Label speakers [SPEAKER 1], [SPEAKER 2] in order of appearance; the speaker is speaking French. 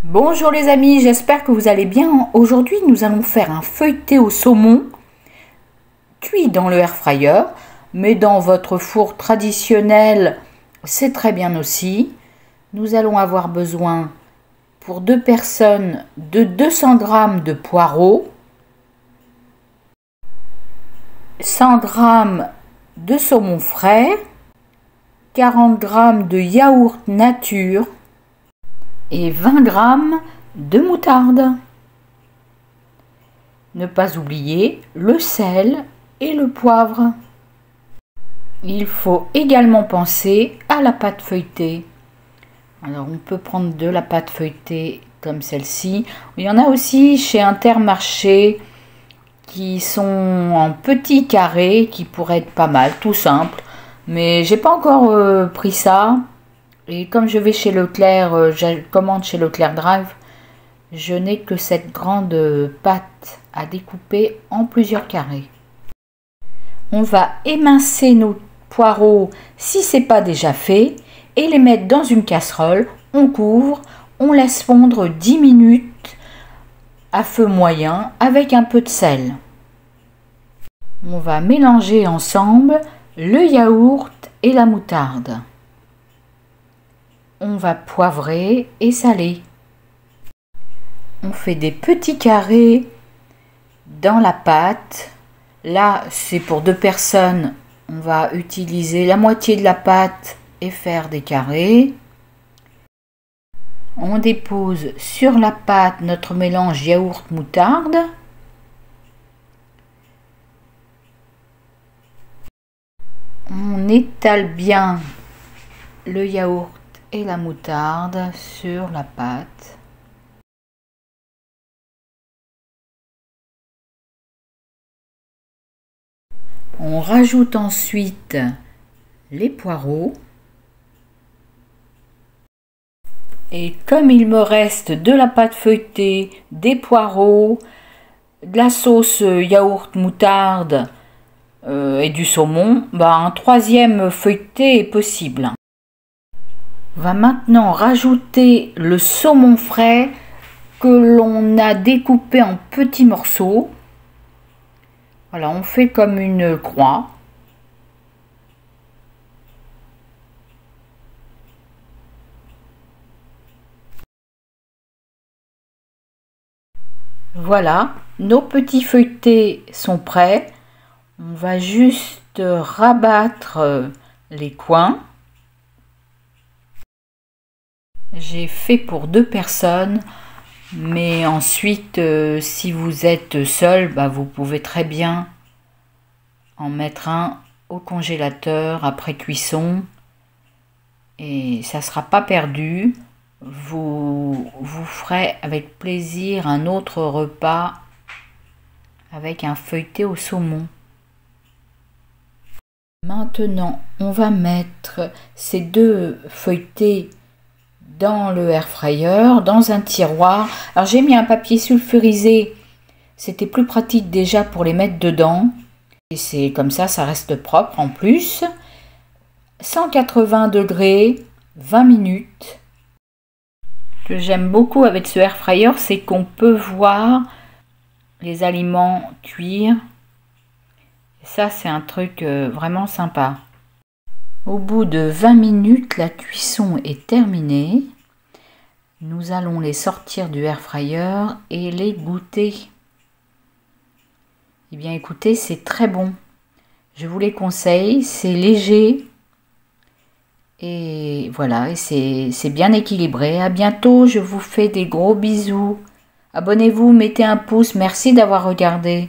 [SPEAKER 1] Bonjour les amis, j'espère que vous allez bien. Aujourd'hui, nous allons faire un feuilleté au saumon cuit dans le air fryer, mais dans votre four traditionnel, c'est très bien aussi. Nous allons avoir besoin pour 2 personnes de 200 g de poireaux, 100 g de saumon frais, 40 g de yaourt nature et 20 g de moutarde. Ne pas oublier le sel et le poivre. Il faut également penser à la pâte feuilletée. Alors on peut prendre de la pâte feuilletée comme celle-ci. Il y en a aussi chez Intermarché qui sont en petits carrés qui pourraient être pas mal, tout simple. Mais j'ai pas encore pris ça. Et comme je vais chez Leclerc, je commande chez Leclerc Drive, je n'ai que cette grande pâte à découper en plusieurs carrés. On va émincer nos poireaux si ce n'est pas déjà fait et les mettre dans une casserole. On couvre, on laisse fondre 10 minutes à feu moyen avec un peu de sel. On va mélanger ensemble le yaourt et la moutarde. On va poivrer et saler. On fait des petits carrés dans la pâte. Là, c'est pour 2 personnes. On va utiliser la moitié de la pâte et faire des carrés. On dépose sur la pâte notre mélange yaourt-moutarde. On étale bien le yaourt et la moutarde sur la pâte. On rajoute ensuite les poireaux. Et comme il me reste de la pâte feuilletée, des poireaux, de la sauce yaourt moutarde et du saumon, un 3e feuilleté est possible. On va maintenant rajouter le saumon frais que l'on a découpé en petits morceaux. Voilà, on fait comme une croix. Voilà, nos petits feuilletés sont prêts. On va juste rabattre les coins. J'ai fait pour 2 personnes, mais ensuite, si vous êtes seul, vous pouvez très bien en mettre un au congélateur après cuisson et ça ne sera pas perdu. Vous ferez avec plaisir un autre repas avec un feuilleté au saumon. Maintenant, on va mettre ces 2 feuilletés dans le air fryer, dans un tiroir. Alors j'ai mis un papier sulfurisé, c'était plus pratique déjà pour les mettre dedans. Et c'est comme ça reste propre en plus. 180 degrés, 20 minutes. Ce que j'aime beaucoup avec ce air fryer, c'est qu'on peut voir les aliments cuire. Et ça, c'est un truc vraiment sympa. Au bout de 20 minutes, la cuisson est terminée. Nous allons les sortir du air fryer et les goûter. Eh bien écoutez, c'est très bon. Je vous les conseille, c'est léger. Et voilà, et c'est bien équilibré. À bientôt, je vous fais des gros bisous. Abonnez-vous, mettez un pouce, merci d'avoir regardé.